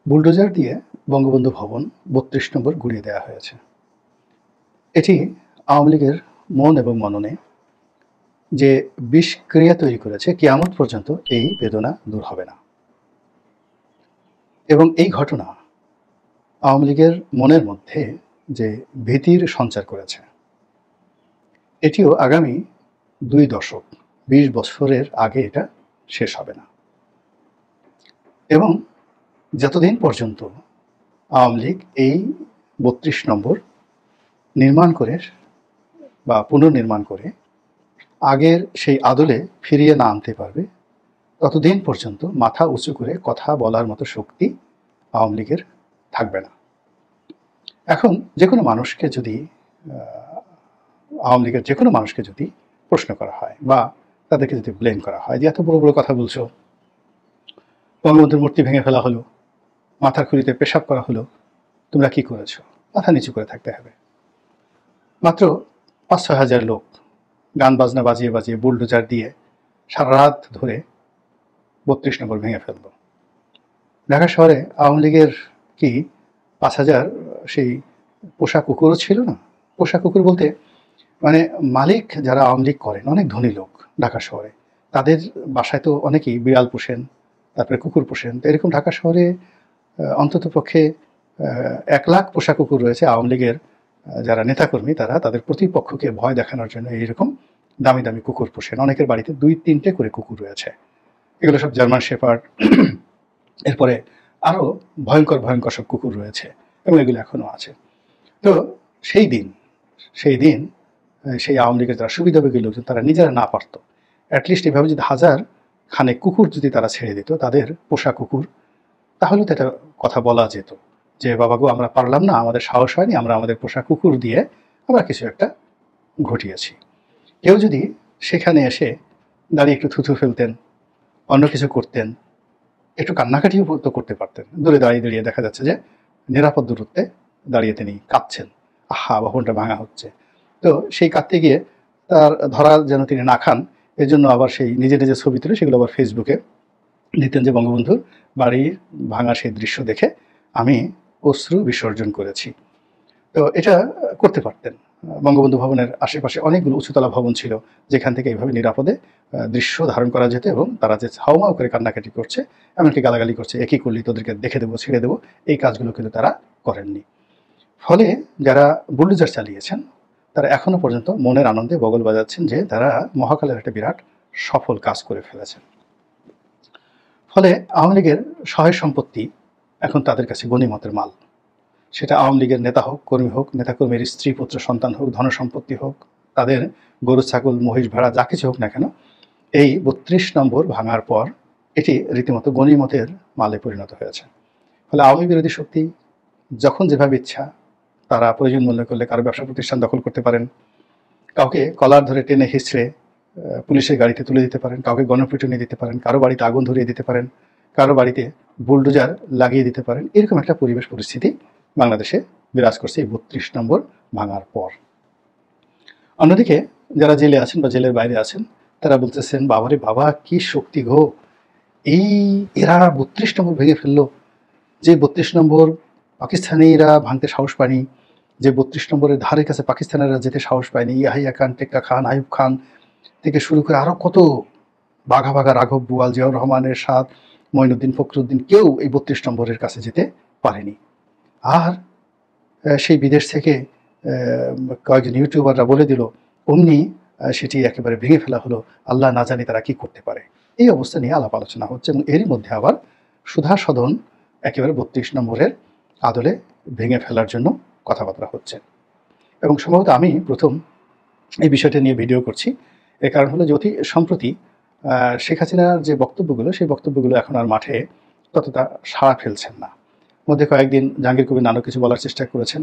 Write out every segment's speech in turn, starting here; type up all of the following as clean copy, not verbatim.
Bulldozer দিয়ে বঙ্গবন্ধু ভবন ৩২ নম্বর গুড়িয়ে দেওয়া হয়েছে। এটি আওয়ামী লীগের মন এবং মননে যে বিষক্রিয়া তৈরি করেছে, কিয়ামত পর্যন্ত এই বেদনা দূর হবে না। এবং এই ঘটনা আওয়ামী লীগের মনের মধ্যে যে ভীতির সঞ্চার করেছে, এটিও আগামী ২ দশক ২০ বছরের আগে এটা শেষ হবে না। এবং যতদিন পর্যন্ত আওয়ামী লীগ এই ৩২ নম্বর নির্মাণ করে বা পুনর্নির্মাণ করে আগের সেই আদলে ফিরিয়ে না আনতে পারবে, ততদিন পর্যন্ত মাথা উঁচু করে কথা বলার মতো শক্তি আওয়ামী লীগের থাকবে না। এখন যে কোনো মানুষকে যদি আওয়ামী লীগের যে কোনো মানুষকে যদি প্রশ্ন করা হয় বা তাদেরকে যদি ব্লেম করা হয় যে এত বড় বড় কথা বলছো, বঙ্গবন্ধুর মূর্তি ভেঙে ফেলা হলো, মাথার খুলিতে পেশাব করা হলো, তোমরা কি করেছো? মাথা নিচু করে থাকতে হবে। মাত্র ৫-৬ হাজার লোক গান বাজনা বাজিয়ে বাজিয়ে বুলডোজার দিয়ে সারা রাত ধরে ৩২ নম্বর ভেঙে ফেলল। ঢাকা শহরে আওয়ামী লীগের কি ৫,০০০ সেই পোষা কুকুরও ছিল না? পোষা কুকুর বলতে মানে মালিক যারা আওয়ামী লীগ করেন, অনেক ধনী লোক ঢাকা শহরে, তাদের বাসায় তো অনেকেই বিড়াল পোষেন, তারপরে কুকুর পোষেন। তো এরকম ঢাকা শহরে অন্তত পক্ষে ১ লাখ পোষা কুকুর রয়েছে। আওয়ামী লীগের যারা নেতাকর্মী তারা তাদের প্রতিপক্ষকে ভয় দেখানোর জন্য এইরকম দামি দামি কুকুর পোষেন। অনেকের বাড়িতে ২-৩টে করে কুকুর রয়েছে। এগুলো সব জার্মান শেফার্ড, এরপরে আরও ভয়ঙ্কর ভয়ঙ্কর সব কুকুর রয়েছে এবং এগুলো এখনও আছে। তো সেই দিন সেই আওয়ামী লীগের যারা সুবিধাভোগী লোকজন তারা নিজেরা না পারত, অ্যাটলিস্ট এভাবে যদি ১,০০০ খানেক কুকুর যদি তারা ছেড়ে দিত, তাদের পোষা কুকুর, তাহলে তো একটা কথা বলা যেত যে বাবা গো, আমরা পারলাম না, আমাদের সাহস হয়নি, আমরা আমাদের পোষা কুকুর দিয়ে আমরা কিছু একটা ঘটিয়েছি। কেউ যদি সেখানে এসে দাঁড়িয়ে একটু থুথু ফেলতেন, অন্য কিছু করতেন, একটু কান্নাকাটিও তো করতে পারতেন। দূরে দাঁড়িয়ে দাঁড়িয়ে দেখা যাচ্ছে যে নিরাপদ দূরত্বে দাঁড়িয়ে তিনি কাঁদছেন, আহা ভবনটা ভাঙা হচ্ছে। তো সেই কাঁদতে গিয়ে তার ধরা যেন তিনি না খান, এর জন্য আবার সেই নিজে নিজে ছবি তুলে সেগুলো আবার ফেসবুকে দিতেন যে বঙ্গবন্ধুর বাড়ির ভাঙা সেই দৃশ্য দেখে আমি অশ্রু বিসর্জন করেছি। তো এটা করতে পারতেন। বঙ্গবন্ধু ভবনের আশেপাশে অনেকগুলো উঁচুতলা ভবন ছিল, যেখান থেকে এইভাবে নিরাপদে দৃশ্য ধারণ করা যেত এবং তারা যে হাউমাউ করে কান্নাকাটি করছে, এমনকি গালাগালি করছে, একই করলি তোদেরকে দেখে দেবো, ছেড়ে দেবো, এই কাজগুলো কিন্তু তারা করেননি। ফলে যারা বুলডোজার চালিয়েছেন তারা এখনো পর্যন্ত মনের আনন্দে বগল বাজাচ্ছেন যে তারা মহাকালের একটা বিরাট সফল কাজ করে ফেলেছেন। ফলে আওয়ামী লীগের সহায় সম্পত্তি এখন তাদের কাছে গনিমতের মাল। সেটা আওয়ামী লীগের নেতা হোক, কর্মী হোক, নেতাকর্মীর স্ত্রী পুত্র সন্তান হোক, ধনসম্পত্তি হোক, তাদের গরু ছাগল মহিষ ভেড়া যা কিছু হোক না কেন, এই ৩২ নম্বর ভাঙার পর এটি রীতিমতো গনিমতের মালে পরিণত হয়েছে। ফলে আওয়ামী বিরোধী শক্তি যখন যেভাবে ইচ্ছা তারা প্রয়োজন মনে করলে কারো ব্যবসা প্রতিষ্ঠান দখল করতে পারেন, কাউকে কলার ধরে টেনে হিঁচড়ে পুলিশের গাড়িতে তুলে দিতে পারেন, কাউকে গণপিটুনি দিতে পারেন, কারো বাড়িতে আগুন ধরিয়ে দিতে পারেন, কারো বাড়িতে বুলডোজার লাগিয়ে দিতে পারেন। এরকম একটা পরিবেশ পরিস্থিতি বাংলাদেশে বিরাজ করছে এই ৩২ নম্বর ভাঙার পর। অন্যদিকে যারা জেলে আছেন বা জেলের বাইরে আছেন তারা বলতেছেন, বাবারে বাবা, কি শক্তি গো, এই এরা ৩২ নম্বর ভেঙে ফেললো, যে ৩২ নম্বর পাকিস্তানিরা ভাঙতে সাহস পায়নি, যে ৩২ নম্বরের ধারে কাছে পাকিস্তানিরা যেতে সাহস পায়নি, ইয়াহিয়া খান, টেক্কা খান, আইয়ুব খান থেকে শুরু করে আরও কত বাঘা বাঘা, রাঘব বুয়াল, জিয়াউর রহমানের সাথ, মঈনুদ্দিন ফখরুদ্দিন, কেউ এই ৩২ নম্বরের কাছে যেতে পারেনি। আর সেই বিদেশ থেকে কয়েকজন ইউটিউবাররা বলে দিল, অমনি সেটি একেবারে ভেঙে ফেলা হলো, আল্লাহ না জানি তারা কি করতে পারে। এই অবস্থা নিয়ে আলাপ আলোচনা হচ্ছে এবং এরই মধ্যে আবার সুধা সদন একেবারে ৩২ নম্বরের আদলে ভেঙে ফেলার জন্য কথাবার্তা হচ্ছে। এবং সম্ভবত আমি প্রথম এই বিষয়টা নিয়ে ভিডিও করছি। এর কারণ হলো যে অতি সম্প্রতি শেখ হাসিনার যে বক্তব্যগুলো, সেই বক্তব্যগুলো এখন আর মাঠে ততটা সাড়া ফেলছেন না। মধ্যে কয়েকদিন জাহাঙ্গীর কবির নানক কিছু বলার চেষ্টা করেছেন,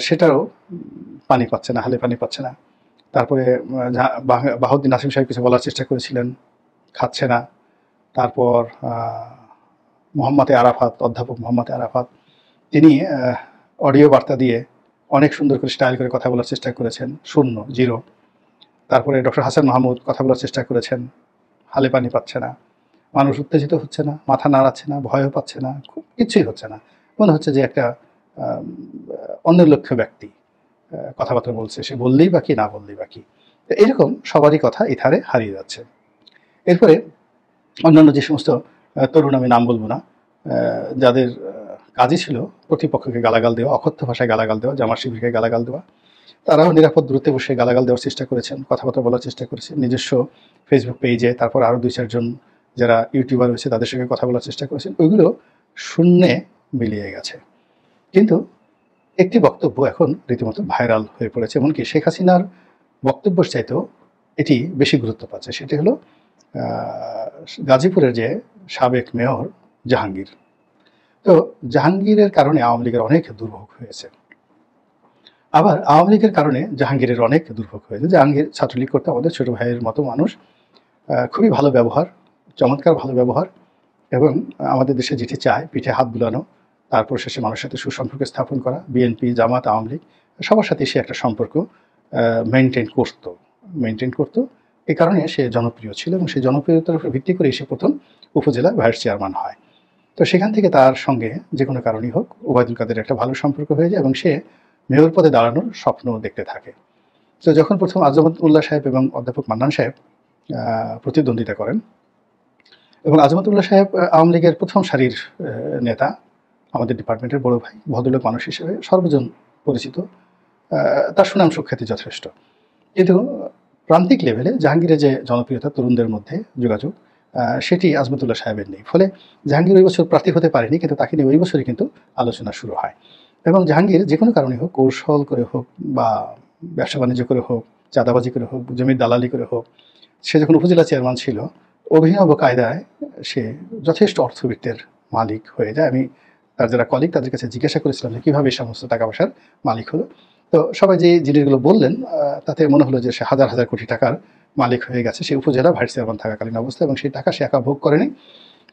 সেটাও পানি পাচ্ছে না, হালে পানি পাচ্ছে না। তারপরে বাহাউদ্দিন নাসিম সাহেব কিছু বলার চেষ্টা করেছিলেন, খাচ্ছে না। তারপর মোহাম্মদ আরাফাত, অধ্যাপক মোহাম্মদ আরাফাত, তিনি অডিও বার্তা দিয়ে অনেক সুন্দর করে স্টাইল করে কথা বলার চেষ্টা করেছেন, শূন্য, জিরো। তারপরে ডক্টর হাসান মাহমুদ কথা বলার চেষ্টা করেছেন, হালে পানি পাচ্ছে না। মানুষ উত্তেজিত হচ্ছে না, মাথা নাড়াচ্ছে না, ভয়ও পাচ্ছে না, খুব কিছুই হচ্ছে না। মনে হচ্ছে যে একটা অনির্লক্ষ্য ব্যক্তি কথাবার্তা বলছে, সে বললেই বা কি, না বললেই বা কি। এরকম সবারই কথা ইথারে হারিয়ে যাচ্ছে। এরপরে অন্যান্য যে সমস্ত তরুণ, আমি নাম বলবো না, যাদের কাজই ছিল প্রতিপক্ষকে গালাগাল দেওয়া, অকথ্য ভাষায় গালাগাল দেওয়া, জামাত শিবিরকে গালাগাল দেওয়া, তারাও নিরাপদ দূরত্বে বসে গালাগাল দেওয়ার চেষ্টা করেছেন, কথাবার্তা বলার চেষ্টা করেছেন নিজস্ব ফেসবুক পেজে, তারপর আরও 2-4 জন যারা ইউটিউবার রয়েছে তাদের সঙ্গে কথা বলার চেষ্টা করেছেন। ওইগুলো শূন্যে মিলিয়ে গেছে। কিন্তু একটি বক্তব্য এখন রীতিমতো ভাইরাল হয়ে পড়েছে, এমনকি শেখ হাসিনার বক্তব্যের চাইতেও এটি বেশি গুরুত্ব পাচ্ছে। সেটি হলো গাজীপুরের যে সাবেক মেয়র জাহাঙ্গীর। তো জাহাঙ্গীরের কারণে আওয়ামী লীগের অনেক দুর্ভোগ হয়েছে, আবার আওয়ামী লীগের কারণে জাহাঙ্গীরের অনেক দুর্ভোগ হয়েছে। জাহাঙ্গীর ছাত্রলীগ করতে আমাদের ছোট ভাইয়ের মতো মানুষ, খুবই ভালো ব্যবহার, চমৎকার ভালো ব্যবহার, এবং আমাদের দেশে যেটি চায় পিঠে হাত বুলানো, তারপর শেষে মানুষের সাথে সুসম্পর্ক স্থাপন করা, বিএনপি, জামাত, আওয়ামী লীগ সবার সাথে সে একটা সম্পর্ক মেনটেন করতো। এই কারণে সে জনপ্রিয় ছিল, এবং সেই জনপ্রিয়তার উপর ভিত্তি করে সে প্রথম উপজেলা ভাইস চেয়ারম্যান হয়। তো সেখান থেকে তার সঙ্গে যে কোনো কারণেই হোক ওবায়দুল কাদের একটা ভালো সম্পর্ক হয়ে যায়, এবং সে মেয়র পদে দাঁড়ানোর স্বপ্ন দেখতে থাকে। তো যখন প্রথম আজমতুল্লাহ সাহেব এবং অধ্যাপক মান্নান সাহেব প্রতিদ্বন্দ্বিতা করেন, এবং আজমতুল্লাহ সাহেব আওয়ামী লীগের প্রথম সারির নেতা, আমাদের ডিপার্টমেন্টের বড় ভাই, ভদ্রলোক মানুষ হিসেবে সর্বজন পরিচিত, তার সুনাম সুখ্যাতি যথেষ্ট। কিন্তু প্রান্তিক লেভেলে জাহাঙ্গীরের যে জনপ্রিয়তা, তরুণদের মধ্যে যোগাযোগ, সেটি আজমতুল্লাহ সাহেবের নেই। ফলে জাহাঙ্গীর ওই বছর প্রার্থী হতে পারেনি, কিন্তু তাকে নিয়ে ওই বছরই কিন্তু আলোচনা শুরু হয়। এবং জাহাঙ্গীর যে কোনো কারণে হোক, কৌশল করে হোক বা ব্যবসা বাণিজ্য করে হোক, চাঁদাবাজি করে হোক, জমির দালালি করে হোক, সে যখন উপজেলা চেয়ারম্যান ছিল, অভিনব কায়দায় সে যথেষ্ট অর্থবিত্তের মালিক হয়ে যায়। আমি তার যারা কলিগ তাদের কাছে জিজ্ঞাসা করেছিলাম যে কীভাবে এই সমস্ত টাকা পয়সার মালিক হলো। তো সবাই যে জিনিসগুলো বললেন, তাতে মনে হলো যে সে হাজার হাজার কোটি টাকার মালিক হয়ে গেছে সে উপজেলা ভাইস চেয়ারম্যান থাকাকালীন অবস্থায়, এবং সেই টাকা সে একা ভোগ করেনি,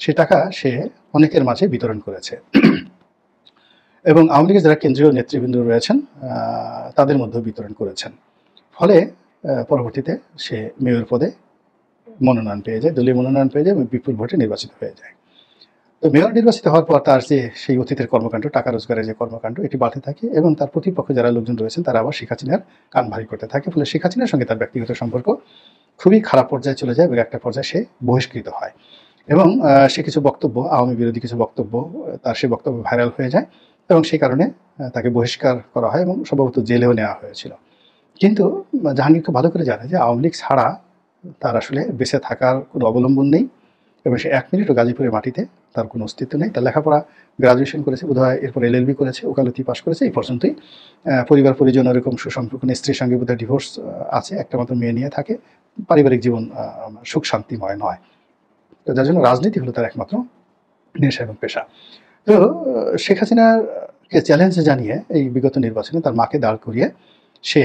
সেই টাকা সে অনেকের মাঝে বিতরণ করেছে। এবং আওয়ামী লীগের যারা কেন্দ্রীয় নেতৃবৃন্দ রয়েছেন তাদের মধ্যেও বিতরণ করেছেন। ফলে পরবর্তীতে সে মেয়র পদে মনোনয়ন পেয়ে যায়, দলীয় মনোনয়ন পেয়ে যায়, এবং বিপুল ভোটে নির্বাচিত হয়ে যায়। তো মেয়র নির্বাচিত হওয়ার পর তার যে সেই অতীতের কর্মকাণ্ড, টাকা রোজগারের যে কর্মকাণ্ড, এটি বাড়তে থাকে, এবং তার প্রতিপক্ষে যারা লোকজন রয়েছেন তারা আবার শেখ হাসিনার কান ভারী করতে থাকে। ফলে শেখ হাসিনার সঙ্গে তার ব্যক্তিগত সম্পর্ক খুবই খারাপ পর্যায়ে চলে যায়, এবং একটা পর্যায়ে সে বহিষ্কৃত হয়। এবং সে কিছু বক্তব্য, আওয়ামী বিরোধী কিছু বক্তব্য, তার সে বক্তব্য ভাইরাল হয়ে যায়, এবং সেই কারণে তাকে বহিষ্কার করা হয়, এবং সম্ভবত জেলেও নেওয়া হয়েছিল। কিন্তু জাহাঙ্গীর খুব ভালো করে জানে যে আওয়ামী লীগ ছাড়া তার আসলে বেঁচে থাকার কোনো অবলম্বন নেই, এবং সে 1 মিনিটও গাজীপুরের মাটিতে তার কোনো অস্তিত্ব নেই। তার লেখাপড়া, গ্রাজুয়েশন করেছে বোধহয়, এরপর LLB করেছে, ওকালতি পাশ করেছে, এই পর্যন্তই। পরিবার পরিজন এরকম সুসম্পর্ক নেই, স্ত্রীর সঙ্গে বোধহয় ডিভোর্স আছে, একটা মাত্র মেয়ে নিয়ে থাকে, পারিবারিক জীবন সুখ শান্তিময় নয়। তো যার জন্য রাজনীতি হলো তার একমাত্র নেশা এবং পেশা। তো শেখ হাসিনাকে চ্যালেঞ্জ জানিয়ে এই বিগত নির্বাচনে তার মাকে দাঁড় করিয়ে সে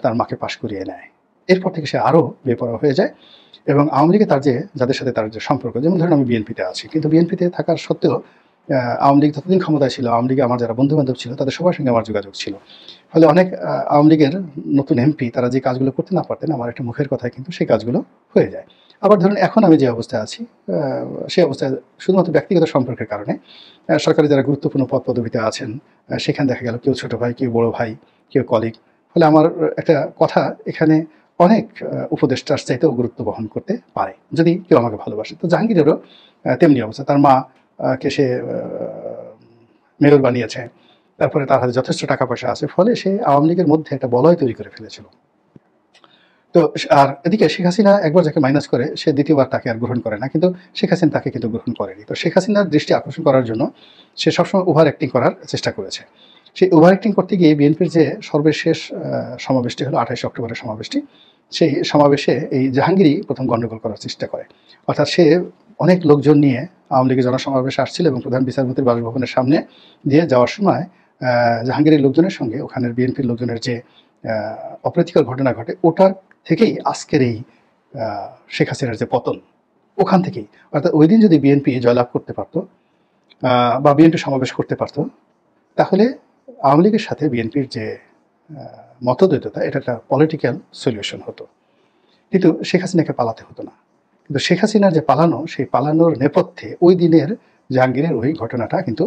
তার মাকে পাশ করিয়ে নেয়। এরপর থেকে সে আরও বেপরোয়া হয়ে যায়, এবং আওয়ামী লীগে তার যাদের সাথে তার যে সম্পর্ক, যেমন ধরেন আমি বিএনপিতে আছি, কিন্তু বিএনপিতে থাকার সত্ত্বেও আওয়ামী লীগ যতদিন ক্ষমতায় ছিল, আওয়ামী লীগে আমার যারা বন্ধুবান্ধব ছিল তাদের সবার সঙ্গে আমার যোগাযোগ ছিল। ফলে অনেক আওয়ামী লীগের নতুন এমপি তারা যে কাজগুলো করতে না পারতেন, আমার একটা মুখের কথায় কিন্তু সেই কাজগুলো হয়ে যায়। আবার ধরুন এখন আমি যে অবস্থায় আছি, সেই অবস্থায় শুধুমাত্র ব্যক্তিগত সম্পর্কের কারণে সরকারি যারা গুরুত্বপূর্ণ পদ পদবিতে আছেন, সেখানে দেখা গেল কেউ ছোট ভাই, কেউ বড় ভাই, কেউ কলিগ। ফলে আমার একটা কথা এখানে অনেক উপদেষ্টার চাইতেও গুরুত্ব বহন করতে পারে যদি কেউ আমাকে ভালোবাসে। তো জাহাঙ্গীরেরও তেমনি অবস্থা। তার মা কে সে মেয়র বানিয়েছে, তারপরে তার হাতে যথেষ্ট টাকা পয়সা আছে, ফলে সে আওয়ামী লীগের মধ্যে একটা বলয় তৈরি করে ফেলেছিল। তো আর এদিকে শেখ হাসিনা একবার যাকে মাইনাস করে, সে দ্বিতীয়বার তাকে আর গ্রহণ করে না, কিন্তু শেখ হাসিনা তাকে কিন্তু গ্রহণ করেনি। তো শেখ হাসিনার দৃষ্টি আকর্ষণ করার জন্য সে সবসময় ওভার অ্যাক্টিং করার চেষ্টা করেছে। সেই ওভার অ্যাক্টিং করতে গিয়ে বিএনপির যে সর্বশেষ সমাবেশটি হলো 28 অক্টোবরের সমাবেশটি, সেই সমাবেশে এই জাহাঙ্গীরই প্রথম গণ্ডগোল করার চেষ্টা করে। অর্থাৎ সে অনেক লোকজন নিয়ে আওয়ামী লীগের জনসমাবেশে আসছিল, এবং প্রধান বিচারপতির বাসভবনের সামনে দিয়ে যাওয়ার সময় জাহাঙ্গীরের লোকজনের সঙ্গে ওখানের বিএনপির লোকজনের যে অপ্রীতিকর ঘটনা ঘটে, ওটার থেকেই আজকের এই শেখ হাসিনার যে পতন, ওখান থেকেই। অর্থাৎ ওই দিন যদি বিএনপি জয়লাভ করতে পারত বা বিএনপি সমাবেশ করতে পারত, তাহলে আওয়ামী লীগের সাথে বিএনপির যে মতদ্বৈততা, এটা একটা পলিটিক্যাল সলিউশন হতো, কিন্তু শেখ হাসিনাকে পালাতে হতো না। কিন্তু শেখ হাসিনার যে পালানো, সেই পালানোর নেপথ্যে ওই দিনের জাহাঙ্গীরের ওই ঘটনাটা কিন্তু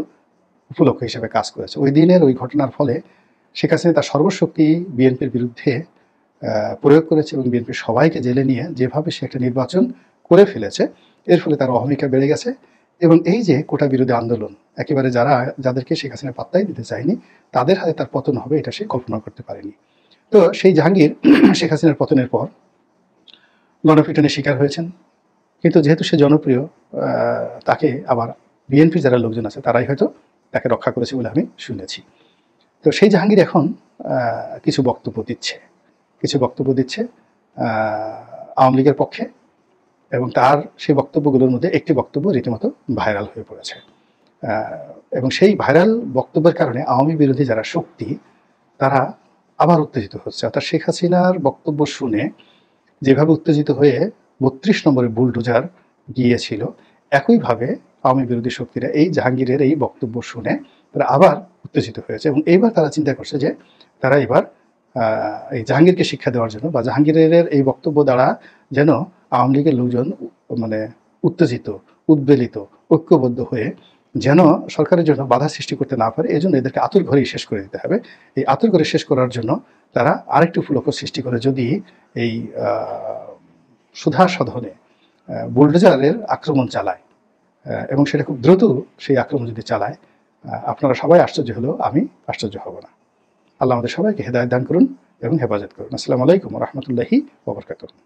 উপলক্ষ হিসেবে কাজ করেছে। ওই দিনের ওই ঘটনার ফলে শেখ হাসিনা তার সর্বশক্তি বিএনপির বিরুদ্ধে প্রয়োগ করেছে এবং বিএনপির সবাইকে জেলে নিয়ে যেভাবে সে একটা নির্বাচন করে ফেলেছে, এর ফলে তার অহমিকা বেড়ে গেছে। এবং এই যে কোটা বিরোধী আন্দোলন, একেবারে যাদেরকে শেখ হাসিনা পাত্তাই দিতে চায়নি, তাদের হাতে তার পতন হবে এটা সে কল্পনা করতে পারেনি। তো সেই জাহাঙ্গীর শেখ হাসিনার পতনের পর গণপিটুনির শিকার হয়েছেন। কিন্তু যেহেতু সে জনপ্রিয়, তাকে আবার বিএনপির যারা লোকজন আছে তারাই হয়তো তাকে রক্ষা করেছে বলে আমি শুনেছি। তো সেই জাহাঙ্গীর এখন কিছু বক্তব্য দিচ্ছে আওয়ামী লীগের পক্ষে, এবং তার সেই বক্তব্যগুলোর মধ্যে একটি বক্তব্য রীতিমতো ভাইরাল হয়ে পড়েছে। এবং সেই ভাইরাল বক্তব্যের কারণে আওয়ামী বিরোধী যারা শক্তি তারা আবার উত্তেজিত হচ্ছে। অর্থাৎ শেখ হাসিনার বক্তব্য শুনে যেভাবে উত্তেজিত হয়ে ৩২ নম্বরে বুলডোজার গিয়েছিল, একইভাবে আওয়ামী বিরোধী শক্তিরা এই জাহাঙ্গীরের এই বক্তব্য শুনে তারা আবার উত্তেজিত হয়েছে। এবং এইবার তারা চিন্তা করছে যে তারা এবার এই জাহাঙ্গীরকে শিক্ষা দেওয়ার জন্য বা জাহাঙ্গীরের এই বক্তব্য দ্বারা যেন আওয়ামী লীগের লোকজন মানে উত্তেজিত, উদ্বেলিত, ঐক্যবদ্ধ হয়ে যেন সরকারের জন্য বাধা সৃষ্টি করতে না পারে, এজন্য এদেরকে আতুর ঘরেই শেষ করে দিতে হবে। এই আতুর ঘরে শেষ করার জন্য তারা আরেকটু উপলক্ষ সৃষ্টি করে যদি এই সুধা সদনে বুলডোজারের আক্রমণ চালায়, এবং সেটা খুব দ্রুত সেই আক্রমণ যদি চালায়, আপনারা সবাই আশ্চর্য হলেও আমি আশ্চর্য হব না। আল্লাহ আমাদের সবাইকে হেদায়েত দান করুন এবং হেফাজত করুন। আসসালামু আলাইকুম ওয়া রাহমাতুল্লাহি ওয়া বারাকাতুহু।